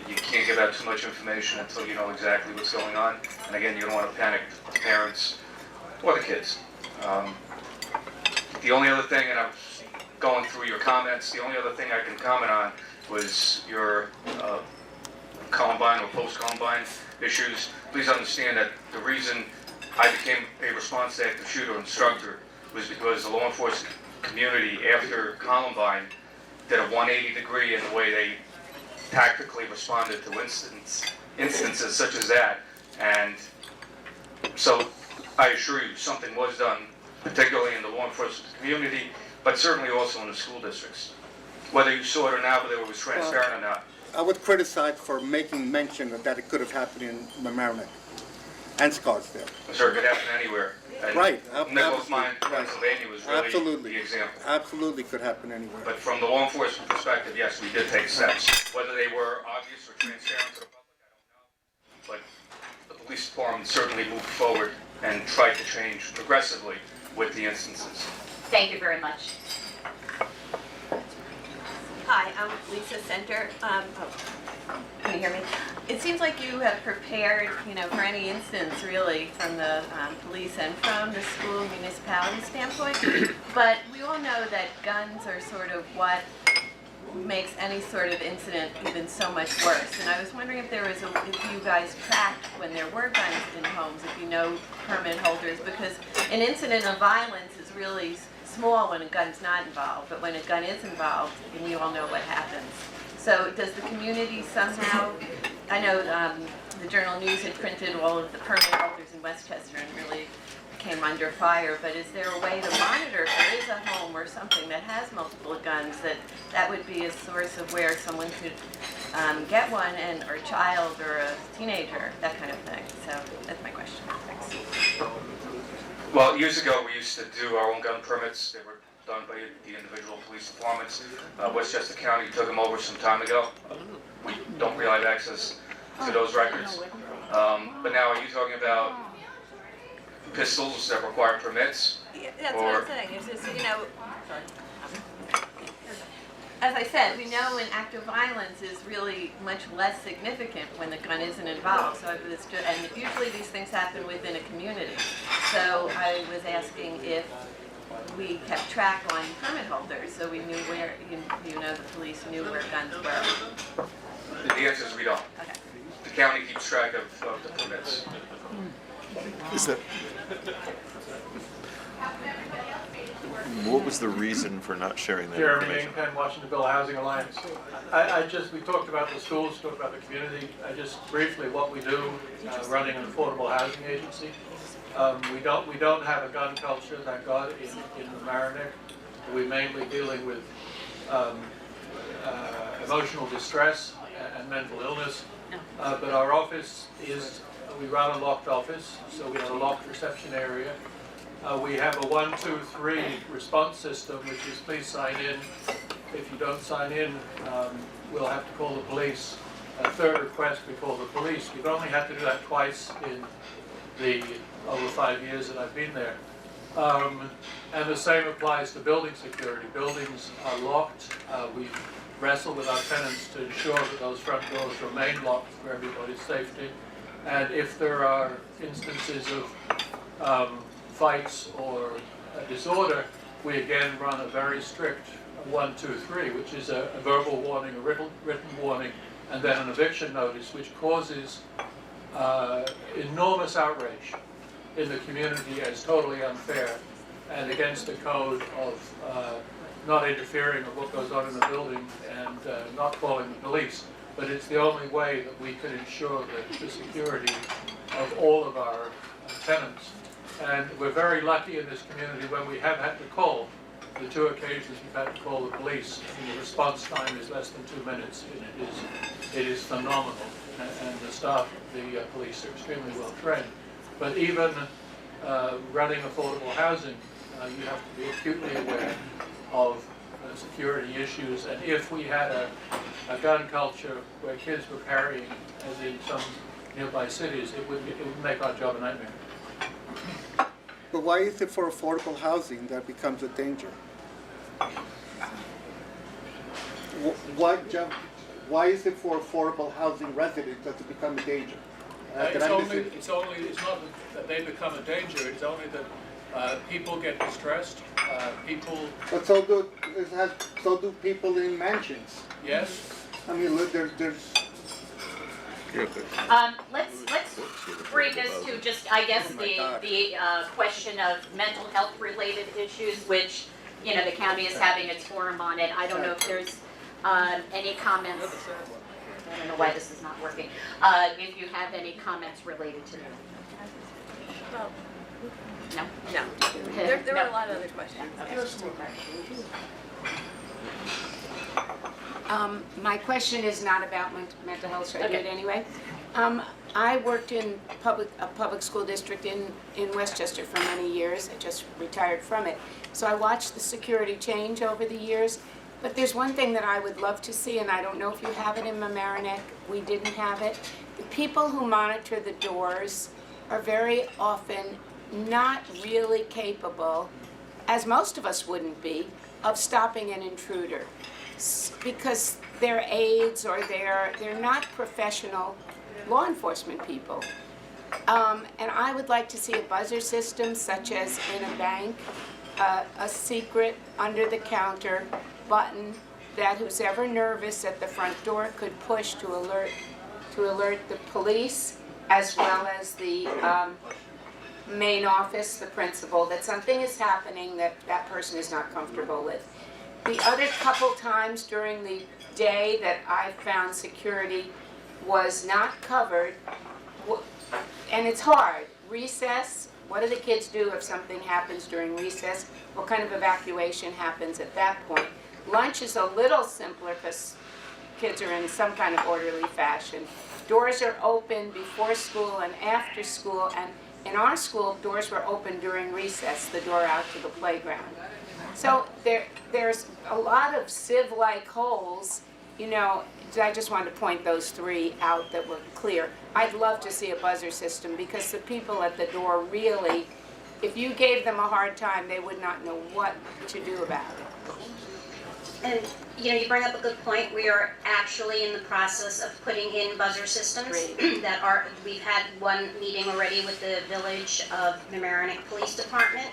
You can't give out too much information until you know exactly what's going on. And again, you don't want to panic the parents or the kids. The only other thing, and I'm going through your comments, the only other thing I can comment on was your Columbine or post-Columbine issues. Please understand that the reason I became a response active shooter instructor was because the law enforcement community after Columbine did a 180 degree in the way they tactically responded to instances such as that. And so I assure you something was done, particularly in the law enforcement community, but certainly also in the school districts. Whether you saw it or not, whether it was transparent or not. I would criticize for making mention that it could have happened in Mamaroneck and Scottsdale. Sure, it could happen anywhere. And Right. Nichols Mine, Pennsylvania was really Absolutely. the example. Absolutely could happen anywhere. But from the law enforcement perspective, yes, we did take steps. Whether they were obvious or transparent to the public, I don't know. But the police department certainly moved forward and tried to change progressively with the instances. Thank you very much. Hi, I'm Lisa Center. Can you hear me? It seems like you have prepared, for any instance really from the police and from the school municipality standpoint. But we all know that guns are sort of what makes any sort of incident even so much worse. And I was wondering if if you guys tracked when there were guns in homes, if you know permit holders, because an incident of violence is really small when a gun's not involved, but when a gun is involved, then you all know what happens. So does the community somehow, I know the Journal News had printed all of the permit holders in Westchester and really came under fire, but is there a way to monitor if there is a home or something that has multiple guns, that would be a source of where someone could get one, or a child or a teenager, that kind of thing? So that's my question. Thanks. Well, years ago, we used to do our own gun permits. They were done by the individual police departments. Westchester County took them over some time ago. We don't really have access to those records. But now, are you talking about pistols that require permits? Yeah, that's what I'm saying. It's just, as I said, we know an act of violence is really much less significant when the gun isn't involved. So and usually these things happen within a community. So I was asking if we kept track on permit holders, so we knew where, the police knew where guns were. The answer is we don't. Okay. The county keeps track of the permits. What was the reason for not sharing that Jeremy information? Penn, Washingtonville Housing Alliance. We talked about the schools, talked about the community. Just briefly, what we do, running an affordable housing agency. We don't have a gun culture, thank God, in Mamaroneck. We're mainly dealing with emotional distress and mental illness. But our office we run a locked office, so we have a locked reception area. We have a 1, 2, 3 response system, which is please sign in. If you don't sign in, we'll have to call the police. Third request, we call the police. We've only had to do that twice in the over 5 years that I've been there. And the same applies to building security. Buildings are locked. We wrestle with our tenants to ensure that those front doors remain locked for everybody's safety. And if there are instances of fights or disorder, we again run a very strict 1, 2, 3, which is a verbal warning, a written warning, and then an eviction notice, which causes enormous outrage in the community as totally unfair and against the code of not interfering with what goes on in the building and not calling the police. But it's the only way that we can ensure the security of all of our tenants. And we're very lucky in this community when we have had to call. The 2 occasions we've had to call the police, and the response time is less than 2 minutes. And it is phenomenal. And the staff of the police are extremely well trained. But even running affordable housing, you have to be acutely aware of security issues. And if we had a gun culture where kids were carrying, as in some nearby cities, it would make our job a nightmare. But why is it for affordable housing that becomes a danger? Why is it for affordable housing residents that it become a danger? It's not that they become a danger. It's only that people get distressed. But so do people in mansions. Yes. I mean, look, there's. Let's bring this to just, I guess, the question of mental health related issues, which, you know, the county is having its forum on it. I don't know if there's any comments. I don't know why this is not working. If you have any comments related to that. No? No. There were a lot of other questions. My question is not about mental health, so I do it anyway. I worked in a public school district in Westchester for many years. I just retired from it. So I watched the security change over the years. But there's one thing that I would love to see, and I don't know if you have it in Mamaroneck. We didn't have it. The people who monitor the doors are very often not really capable, as most of us wouldn't be, of stopping an intruder. Because they're aides or they're not professional law enforcement people. And I would like to see a buzzer system, such as in a bank, a secret under-the-counter button that who's ever nervous at the front door could push to alert the police, as well as the main office, the principal, that something is happening that that person is not comfortable with. The other couple times during the day that I found security was not covered, and it's hard. Recess, what do the kids do if something happens during recess? What kind of evacuation happens at that point? Lunch is a little simpler because kids are in some kind of orderly fashion. Doors are open before school and after school, and in our school, doors were open during recess, the door out to the playground. So there's a lot of sieve-like holes, you know. I just wanted to point those 3 out that were clear. I'd love to see a buzzer system, because the people at the door really, if you gave them a hard time, they would not know what to do about it. And, you know, you bring up a good point. We are actually in the process of putting in buzzer systems we've had one meeting already with the Village of Mamaroneck Police Department,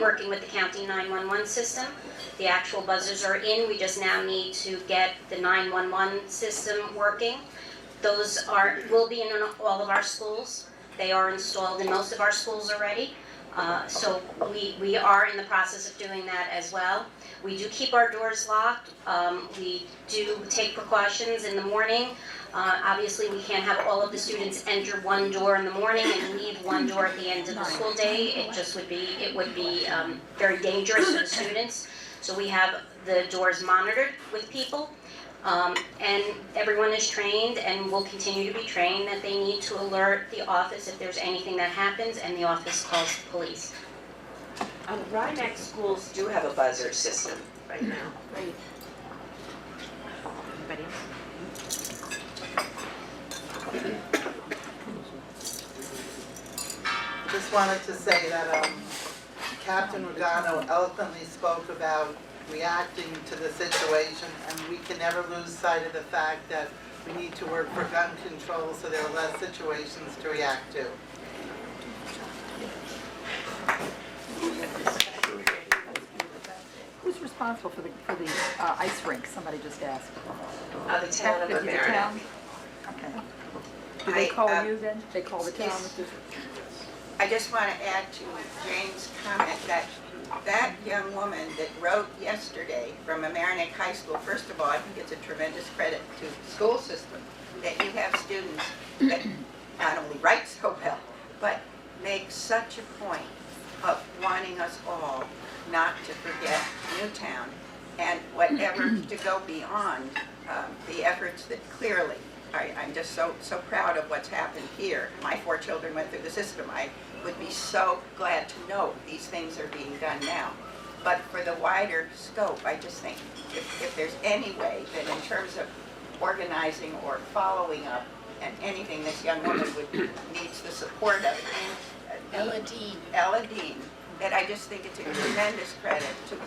working with the county 911 system. The actual buzzers are in. We just now need to get the 911 system working. Those will be in all of our schools. They are installed in most of our schools already. So we are in the process of doing that as well. We do keep our doors locked. We do take precautions in the morning. Obviously, we can't have all of the students enter one door in the morning and leave one door at the end of the school day. It would be very dangerous for the students. So we have the doors monitored with people, and everyone is trained and will continue to be trained that they need to alert the office if there's anything that happens, and the office calls the police. Rhinebeck schools do have a buzzer system right now. Great. Anybody else? Just wanted to say that Captain Regano eloquently spoke about reacting to the situation, and we can never lose sight of the fact that we need to work for gun control so there are less situations to react to. Who's responsible for the ice rink? Somebody just asked. The town of The Mamaroneck. town? Okay. Do they call you then? They call the town? I just want to add to Jane's comment that that young woman that wrote yesterday from Mamaroneck High School, first of all, I think it's a tremendous credit to the school system that you have students that not only write so well, but make such a point of wanting us all not to forget Newtown and whatever to go beyond the efforts that clearly, I'm just so proud of what's happened here. My 4 children went through the system. I would be so glad to know these things are being done now. But for the wider scope, I just think if there's any way that in terms of organizing or following up and anything this young woman needs the support of, Ella Dean, that I just think it's a tremendous credit to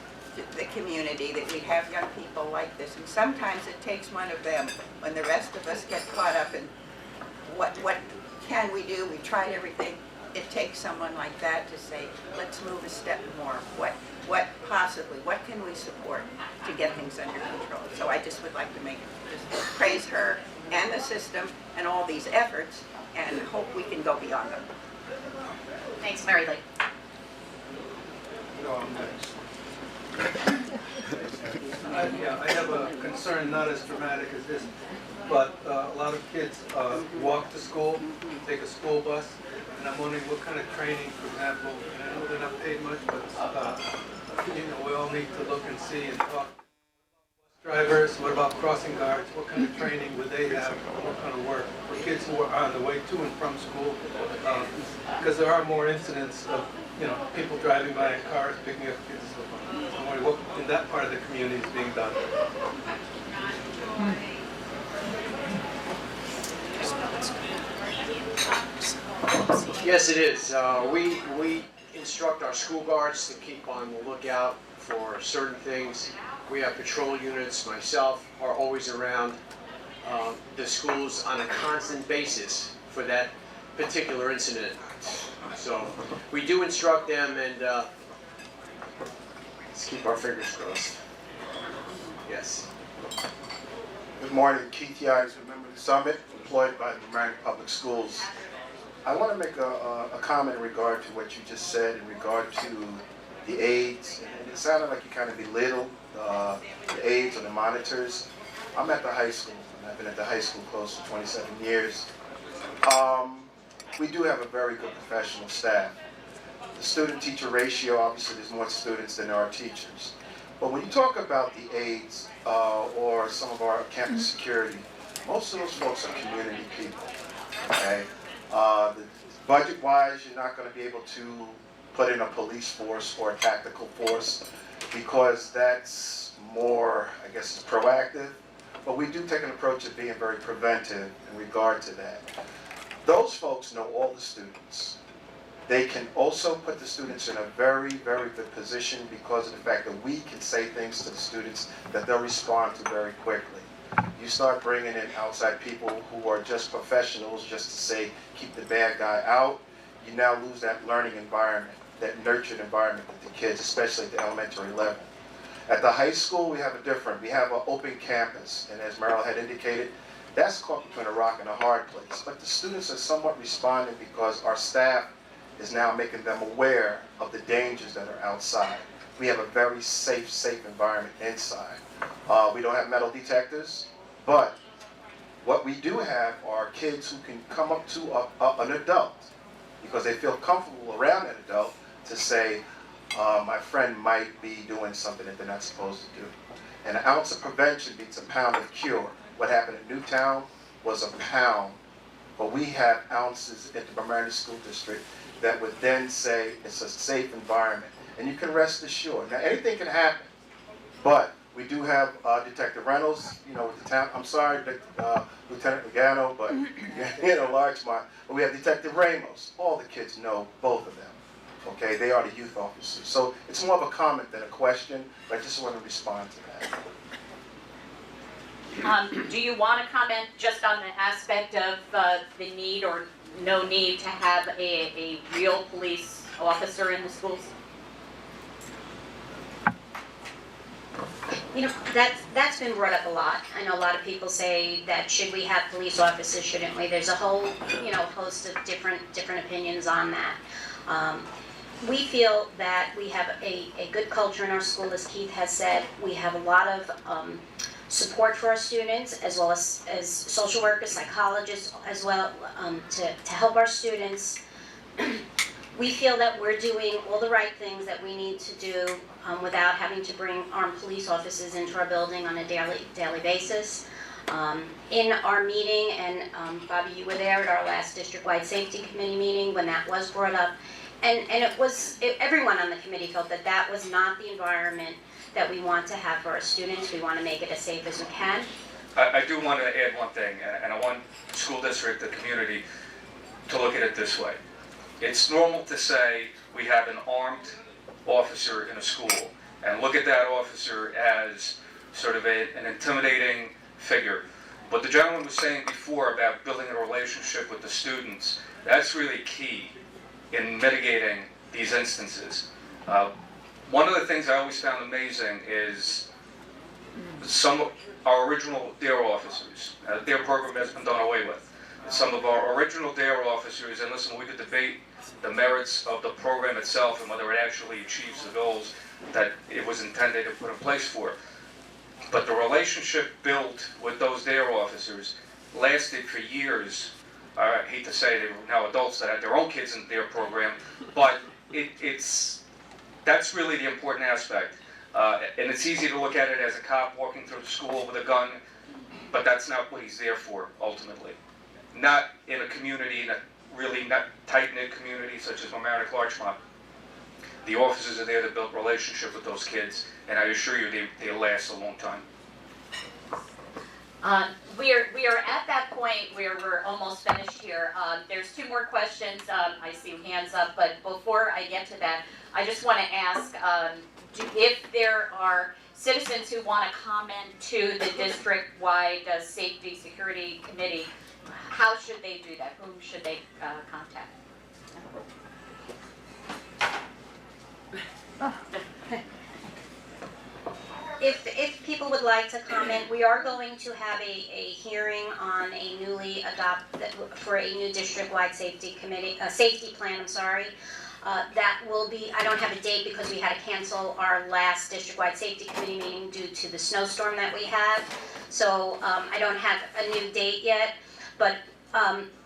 the community that we have young people like this. And sometimes it takes one of them when the rest of us get caught up in what can we do? We tried everything. It takes someone like that to say, let's move a step more. What can we support to get things under control? So I just would like to just praise her and the system and all these efforts and hope we can go beyond them. Thanks, Mary Lee. No, I'm next. I have a concern not as dramatic as this, but a lot of kids walk to school, take a school bus, and I'm wondering what kind of training, for example, and I know they're not paid much, but we all need to look and see and talk. Drivers, what about crossing guards? What kind of training would they have? What kind of work for kids who are on the way to and from school? Because there are more incidents of people driving by in cars, picking up kids. I'm wondering what in that part of the community is being done. Yes, it is. We instruct our school guards to keep on the lookout for certain things. We have patrol units. Myself are always around the schools on a constant basis for that particular incident. So we do instruct them, and let's keep our fingers crossed. Yes. Good morning, Keith Yates, a member of the Summit, employed by the Mamaroneck Public Schools. I want to make a comment in regard to what you just said in regard to the aides. And it sounded like you kind of belittled the aides or the monitors. I'm at the high school, and I've been at the high school close to 27 years. We do have a very good professional staff. The student-teacher ratio, obviously there's more students than there are teachers. But when you talk about the aides or some of our campus security, most of those folks are community people, okay? Budget-wise, you're not going to be able to put in a police force or a tactical force because that's more, I guess, proactive. But we do take an approach of being very preventive in regard to that. Those folks know all the students. They can also put the students in a very, very good position because of the fact that we can say things to the students that they'll respond to very quickly. You start bringing in outside people who are just professionals just to say, keep the bad guy out, you now lose that learning environment, that nurtured environment with the kids, especially at the elementary level. At the high school, we have an open campus, and as Merrill had indicated, that's caught between a rock and a hard place. But the students are somewhat responding because our staff is now making them aware of the dangers that are outside. We have a very safe environment inside. We don't have metal detectors, but what we do have are kids who can come up to an adult because they feel comfortable around an adult to say, my friend might be doing something that they're not supposed to do. And an ounce of prevention beats a pound of cure. What happened in Newtown was a pound, but we have ounces at the Mamaroneck School District that would then say it's a safe environment. And you can rest assured. Now, anything can happen, but we do have Detective Reynolds, with the town. I'm sorry, Lieutenant Lugano, but Larchmont. But we have Detective Ramos. All the kids know both of them. Okay, they are the youth officers. So it's more of a comment than a question, but I just want to respond to that. Do you want to comment just on the aspect of the need or no need to have a real police officer in the schools? That's been brought up a lot. I know a lot of people say that should we have police officers, shouldn't we? There's a whole, host of different opinions on that. We feel that we have a good culture in our school, as Keith has said. We have a lot of support for our students, as well as social workers, psychologists, as well, to help our students. We feel that we're doing all the right things that we need to do without having to bring armed police officers into our building on a daily basis. In our meeting, and Bobby, you were there at our last district-wide safety committee meeting when that was brought up, and everyone on the committee felt that that was not the environment that we want to have for our students. We want to make it as safe as we can. I do want to add one thing, and I want school district, the community, to look at it this way. It's normal to say we have an armed officer in a school and look at that officer as sort of an intimidating figure. What the gentleman was saying before about building a relationship with the students, that's really key in mitigating these instances. One of the things I always found amazing is some of our original DARE officers. DARE program has been done away with. Some of our original DARE officers, and listen, we could debate the merits of the program itself and whether it actually achieves the goals that it was intended to put in place for. But the relationship built with those DARE officers lasted for years. I hate to say they were now adults that had their own kids in the DARE program, but that's really the important aspect. And it's easy to look at it as a cop walking through the school with a gun, but that's not what he's there for, ultimately. Not in a community, in a really not tight-knit community such as Mamaroneck, Larchmont. The officers are there to build relationship with those kids, and I assure you they'll last a long time. We are at that point where we're almost finished here. There's two more questions. I see hands up, but before I get to that, I just want to ask if there are citizens who want to comment to the district-wide Safety Security Committee, how should they do that? Whom should they contact? If people would like to comment, we are going to have a hearing on a newly adopted, for a new district-wide safety committee, safety plan, I'm sorry. That will be, I don't have a date because we had to cancel our last district-wide safety committee meeting due to the snowstorm that we had. So I don't have a new date yet, but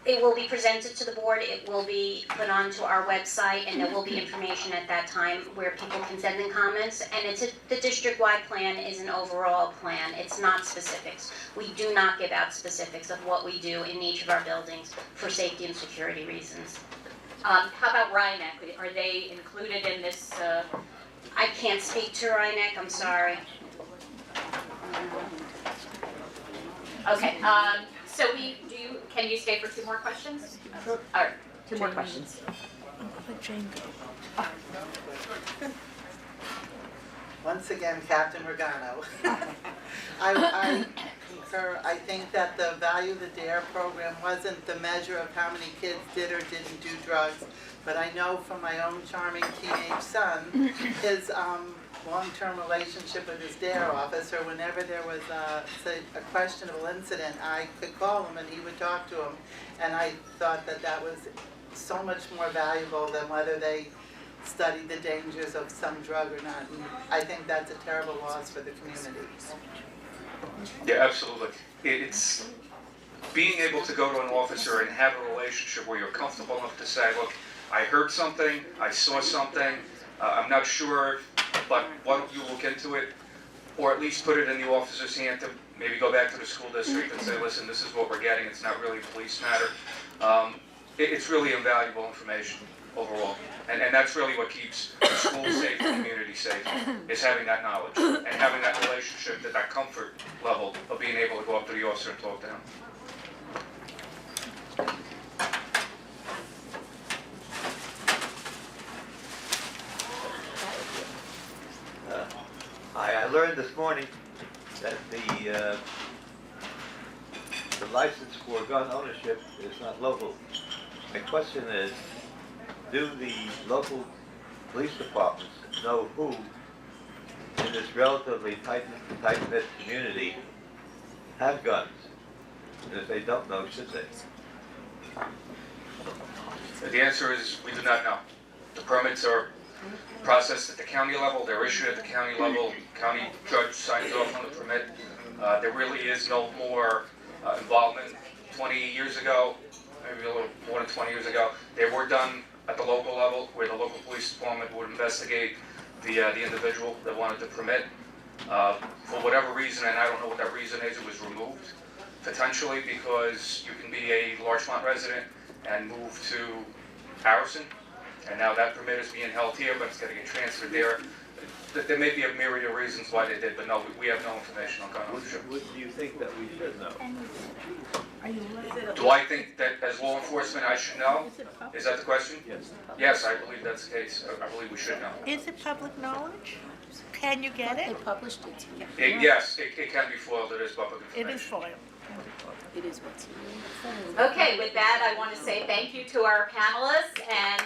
it will be presented to the board, it will be put onto our website, and there will be information at that time where people can send in comments. And the district-wide plan is an overall plan, it's not specifics. We do not give out specifics of what we do in each of our buildings for safety and security reasons. How about Rhinebeck? Are they included in this? I can't speak to Rhinebeck, I'm sorry. Okay, so can you stay for two more questions? All right, two more questions. Once again, Captain Regano. I concur. I think that the value of the DARE program wasn't the measure of how many kids did or didn't do drugs, but I know from my own charming teenage son, his long-term relationship with his DARE officer, whenever there was a questionable incident, I could call him and he would talk to him. And I thought that that was so much more valuable than whether they studied the dangers of some drug or not. And I think that's a terrible loss for the community. Yeah, absolutely. It's being able to go to an officer and have a relationship where you're comfortable enough to say, look, I heard something, I saw something, I'm not sure, but why don't you look into it, or at least put it in the officer's hand to maybe go back to the school district and say, listen, this is what we're getting, it's not really a police matter. It's really invaluable information overall, and that's really what keeps the school safe, the community safe, is having that knowledge, and having that relationship, that comfort level of being able to go up to the officer and talk to him. I learned this morning that the license for gun ownership is not local. My question is, do the local police departments know who in this relatively tight-knit community have guns? And if they don't know, should they? The answer is we do not know. The permits are processed at the county level, they're issued at the county level, county judge signs off on the permit. There really is no more involvement. 20 years ago, maybe a little more than 20 years ago, they were done at the local level, where the local police department would investigate the individual that wanted the permit. For whatever reason, and I don't know what that reason is, it was removed, potentially because you can be a Larchmont resident and move to Harrison, and now that permit is being held here, but it's going to get transferred there. There may be a myriad of reasons why they did, but no, we have no information on gun ownership. What do you think that we should know? Do I think that as law enforcement I should know? Is that the question? Yes. Yes, I believe that's the case. I believe we should know. Is it public knowledge? Can you get They it? published it. Yes, it can be foiled. It is public It information. is foiled. It is what's. Okay, with that, I want to say thank you to our panelists, and